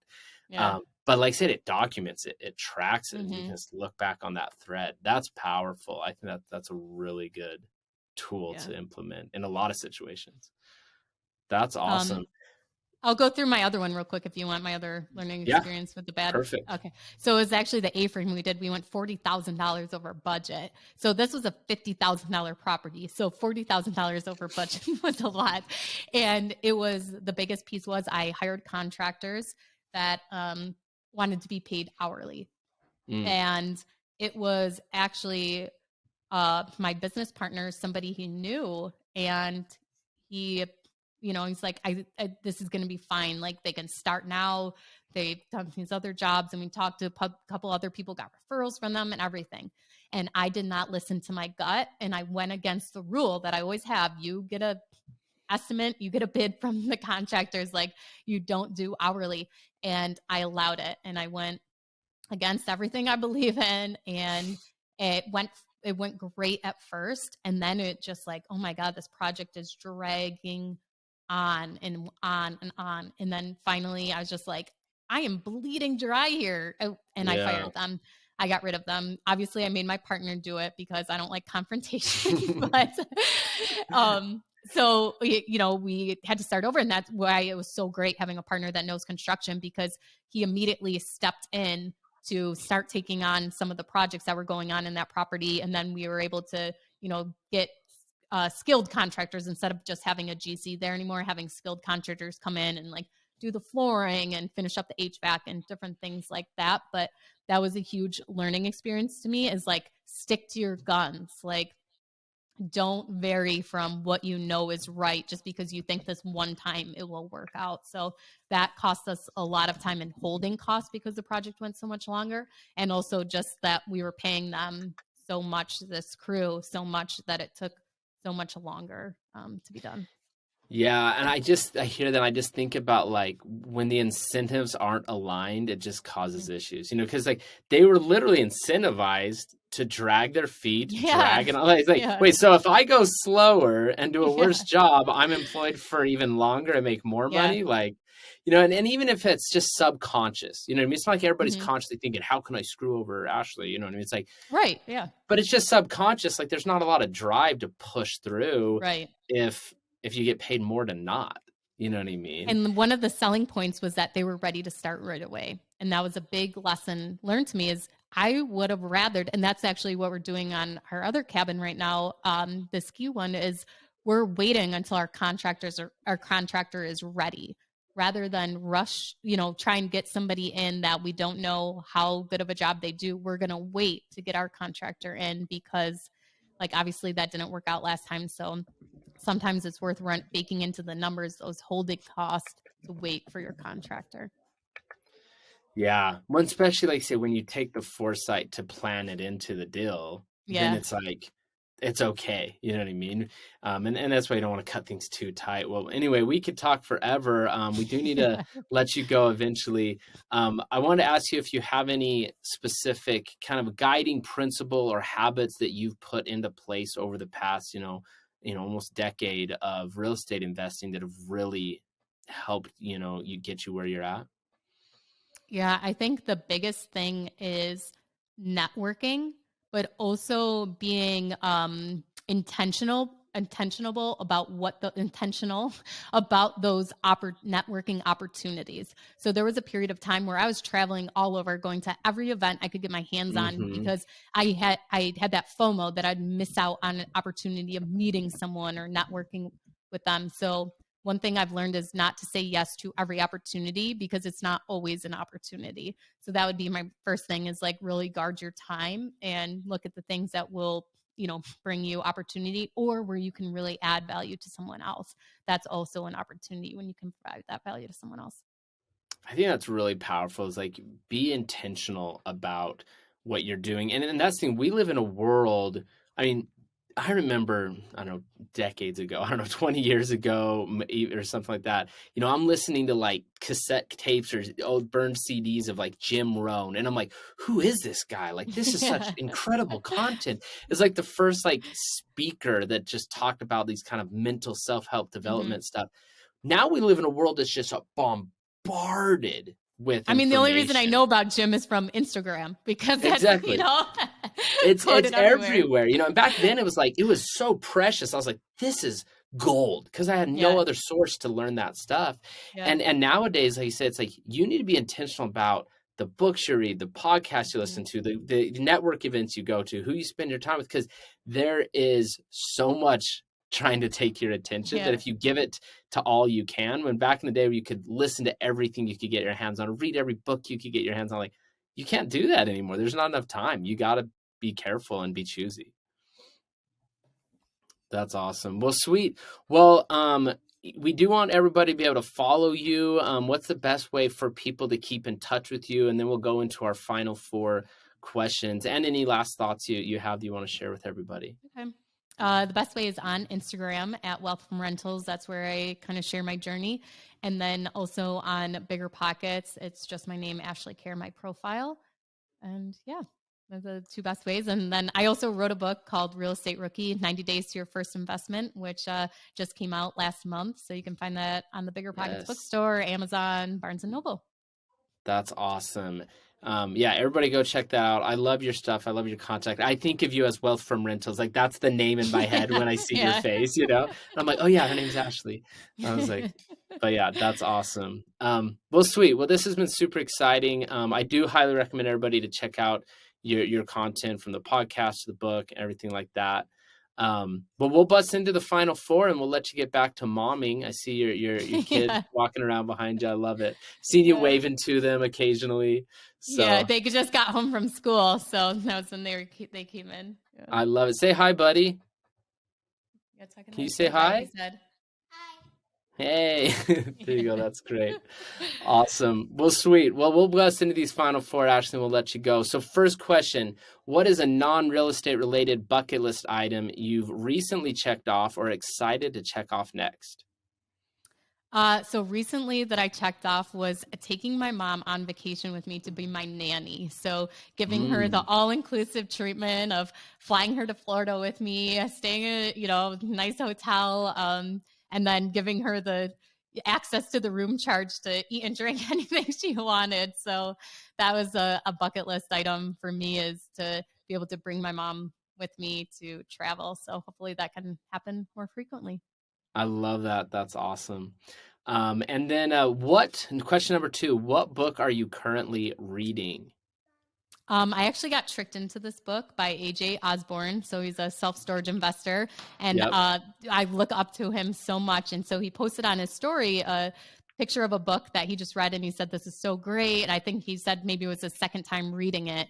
Yeah. But like I said, it documents it, it tracks it, and you Mm-hmm. can just look back on that thread. That's powerful. I think that's a really good tool to implement in a lot of situations. That's awesome. I'll go through my other one real quick if you want my other learning experience with the bad. Perfect. Okay. So it was actually the A-frame we did. We went $40,000 over budget. So this was a $50,000 property. So $40,000 over budget was a lot. And it was, the biggest piece was I hired contractors that wanted to be paid hourly. And it was actually my business partner, somebody he knew, and he, he's like, this is going to be fine. Like they can start now. They've done these other jobs, and we talked to a couple other people, got referrals from them and everything. And I did not listen to my gut, and I went against the rule that I always have. You get a estimate, you get a bid from the contractors, like you don't do hourly. And I allowed it, and I went against everything I believe in, and it went great at first, and then it just like, oh my God, this project is dragging on and on and on. And then finally I was just like, I am bleeding dry here. And I fired them. I got rid of them. Obviously I made my partner do it because I don't like confrontation, but so we had to start over, and that's why it was so great having a partner that knows construction, because he immediately stepped in to start taking on some of the projects that were going on in that property. And then we were able to, get skilled contractors instead of just having a GC there anymore, having skilled contractors come in and like do the flooring and finish up the HVAC and different things like that. But that was a huge learning experience to me, is like, stick to your guns. Like, don't vary from what you know is right just because you think this one time it will work out. So that cost us a lot of time in holding costs because the project went so much longer. And also just that we were paying them so much, this crew so much, that it took so much longer to be done. Yeah, and I hear that, I just think about like when the incentives aren't aligned, it just causes issues, because like they were literally incentivized to drag their feet, drag and all that. It's like, wait, so if I go slower and do a worse job, I'm employed for even longer and make more money? Like, and even if it's just subconscious, you know what I mean? It's not like everybody's Mhm. consciously thinking, how can I screw over Ashley? You know what I mean? It's like, Right. Yeah. but it's just subconscious. Like there's not a lot of drive to push through Right. if you get paid more to not, you know what I mean? And one of the selling points was that they were ready to start right away. And that was a big lesson learned to me is I would have rathered, and that's actually what we're doing on our other cabin right now. The ski one is we're waiting until our contractor is ready rather than rush, try and get somebody in that we don't know how good of a job they do. We're going to wait to get our contractor in because like obviously that didn't work out last time. So sometimes it's worth baking into the numbers those holding costs to wait for your contractor. Yeah. Well, especially like say when you take the foresight to plan it into the deal, then Yeah. it's like it's okay. You know what I mean? And that's why you don't want to cut things too tight. Well, anyway, we could talk forever. We do need to let you go eventually. I want to ask you if you have any specific kind of guiding principle or habits that you've put into place over the past, almost decade of real estate investing that have really helped, you get you where you're at. Yeah, I think the biggest thing is networking, but also being intentional about intentional about those networking opportunities. So there was a period of time where I was traveling all over, going to every event I could get my hands on Mm-hmm. because I had that FOMO that I'd miss out on an opportunity of meeting someone or networking with them. So one thing I've learned is not to say yes to every opportunity because it's not always an opportunity. So that would be my first thing is like really guard your time and look at the things that will, bring you opportunity or where you can really add value to someone else. That's also an opportunity when you can provide that value to someone else. I think that's really powerful is like be intentional about what you're doing. And that's the thing, we live in a world, I mean, I remember, I don't know, decades ago, I don't know, 20 years ago or something like that. I'm listening to like cassette tapes or old burned CDs of like Jim Rohn. And I'm like, who is this guy? Like, this is such Yeah. incredible content. It's like the first like speaker that just talked about these kind of mental self-help Mm-hmm. development stuff. Now we live in a world that's just bombarded with I mean, the only reason I information. know about Jim is from Instagram because that's, Exactly. It's quoted everywhere. everywhere, and back then it was like it was so precious. I was like, this is gold because I had no Yeah. other source to learn that stuff. Yeah. And nowadays, like you said, it's like you need to be intentional about the books you read, the podcasts you Mm-hmm. listen to, the network events you go to, who you spend your time with, because there is so much trying to take your attention that Yeah. if you give it to all you can, when back in the day where you could listen to everything you could get your hands on, read every book you could get your hands on, like you can't do that anymore. There's not enough time. You got to be careful and be choosy. That's awesome. Well, sweet. Well, we do want everybody to be able to follow you. What's the best way for people to keep in touch with you? And then we'll go into our final 4 questions and any last thoughts you have that you want to share with everybody. Okay. The best way is on Instagram at Wealth from Rentals. That's where I kind of share my journey. And then also on Bigger Pockets, it's just my name, Ashley Kerr, my profile. And yeah, those are the 2 best ways. And then I also wrote a book called Real Estate Rookie, 90 Days to Your First Investment, which just came out last month. So you can find that on the Bigger Pockets bookstore, Amazon, Barnes & Noble. That's awesome. Yeah, everybody go check that out. I love your stuff. I love your contact. I think of you as Wealth from Rentals. Like that's the name in my head when I see your Yeah. face, And I'm like, oh yeah, her name's Ashley. I was like, but yeah, that's awesome. Well, sweet. Well, this has been super exciting. I do highly recommend everybody to check out your content from the podcast to the book, everything like that. But we'll bust into the final 4 and we'll let you get back to momming. I see your kid Yeah. walking around behind you. I love it. Seen you Yeah. waving to them occasionally. So Yeah, they just got home from school, so that was when they came in. Yeah. I love it. Say hi, buddy. Can you say hi? He said. Hey, there you go. That's great. Awesome. Well, sweet. Well, we'll bust into these final 4, Ashley, and we'll let you go. So first question, what is a non-real estate related bucket list item you've recently checked off or excited to check off next? So recently that I checked off was taking my mom on vacation with me to be my nanny. So giving her the all-inclusive treatment of flying her to Florida with me, staying in a nice hotel, and then giving her the access to the room charge to eat and drink anything she wanted. So that was a bucket list item for me, is to be able to bring my mom with me to travel. So hopefully that can happen more frequently. I love that. That's awesome. And then question number 2, what book are you currently reading? I actually got tricked into this book by AJ Osborne. So he's a self-storage investor, and Yep. I look up to him so much. And so he posted on his story a picture of a book that he just read, and he said, "This is so great." And I think he said maybe it was his second time reading it.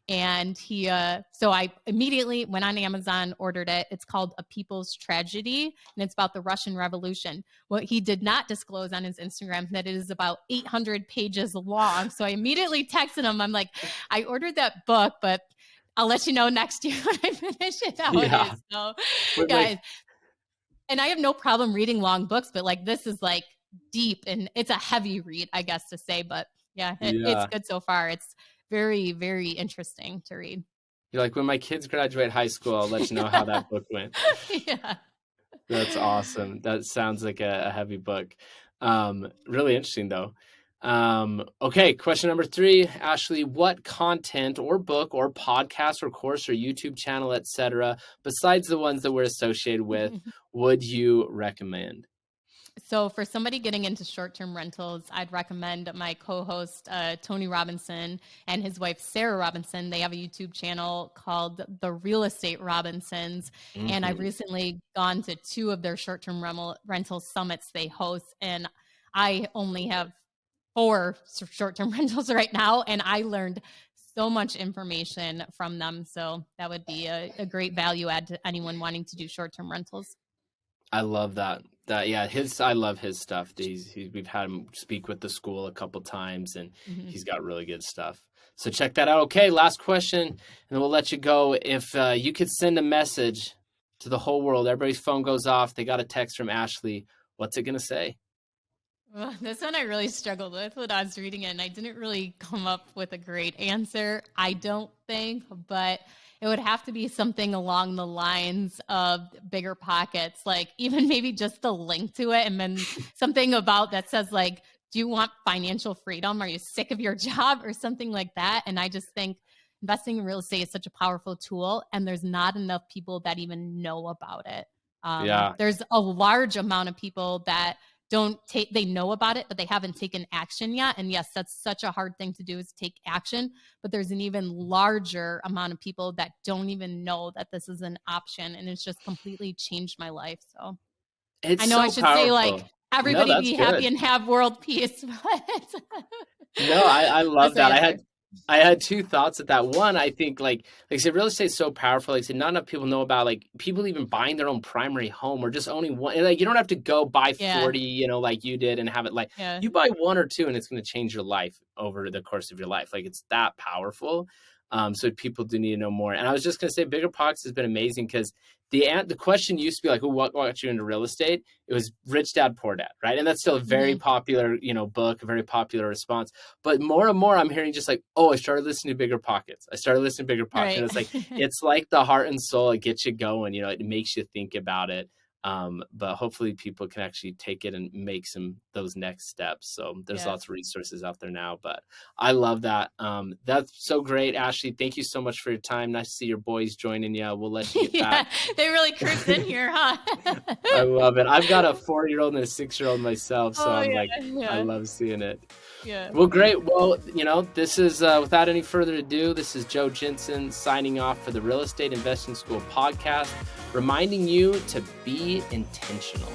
And so I immediately went on Amazon, ordered it. It's called A People's Tragedy, and it's about the Russian Revolution. What he did not disclose on his Instagram, that it is about 800 pages long. So I immediately texted him. I'm like, I ordered that book, but I'll let you know next year when I finish it how it is. So, guys, and I have no problem reading long books, but like this is like deep, and it's a heavy read, I guess to say. But it's good so far. It's very, very interesting to read. You're like, when my kids graduate high school, I'll let you know how that book went. Yeah. That's awesome. That sounds like a heavy book. Really interesting though. Okay, question number 3, Ashley, what content or book or podcast or course or YouTube channel, etc., besides the ones that we're associated with, would you recommend? So for somebody getting into short-term rentals, I'd recommend my co-host, Tony Robinson, and his wife, Sarah Robinson. They have a YouTube channel called The Real Estate Robinsons. Mm-hmm. And I've recently gone to 2 of their short-term rental summits they host. And I only have 4 short-term rentals right now. And I learned so much information from them. So that would be a great value add to anyone wanting to do short-term rentals. I love that. I love his stuff. We've had him speak with the school a couple times, and he's got really good stuff. So check that out. Okay, last question, and then we'll let you go. If you could send a message to the whole world, everybody's phone goes off, they got a text from Ashley, what's it going to say? Well, this one I really struggled with when I was reading it, and I didn't really come up with a great answer, I don't think, but it would have to be something along the lines of Bigger Pockets, like even maybe just the link to it, and then something about that says like, do you want financial freedom? Are you sick of your job or something like that? And I just think investing in real estate is such a powerful tool, and there's not enough people that even know about it. There's a large amount of people that they know about it, but they haven't taken action yet. And yes, that's such a hard thing to do, is take action, but there's an even larger amount of people that don't even know that this is an option. And it's just completely changed my life. So I know I should say like, everybody be happy and have world peace. No, I love that. I had 2 thoughts at that. One, I think like I said, real estate is so powerful. Like I said, not enough people know about like people even buying their own primary home or just owning one. Like you don't have to go buy 40, like you did, and have it like you buy 1 or 2 and it's going to change your life over the course of your life. Like it's that powerful. So people do need to know more. And I was just going to say, Bigger Pockets has been amazing because the question used to be like, what got you into real estate? It was Rich Dad, Poor Dad, right? And that's still a very popular, book, a very popular response. But more and more I'm hearing just like, I started listening to Bigger Pockets. Right. And it's like the heart and soul. It gets you going, it makes you think about it. But hopefully people can actually take it and make those next steps. So there's lots of resources out there now, but I love that. That's so great. Ashley, thank you so much for your time. Nice to see your boys joining you. We'll let you get back. They really cruised in here, huh? I love it. I've got a 4-year-old and a 6-year-old myself. So I love seeing it. Yeah. Well, great. Well, this is, without any further ado, this is Joe Jensen signing off for the Real Estate Investing School podcast, reminding you to be intentional.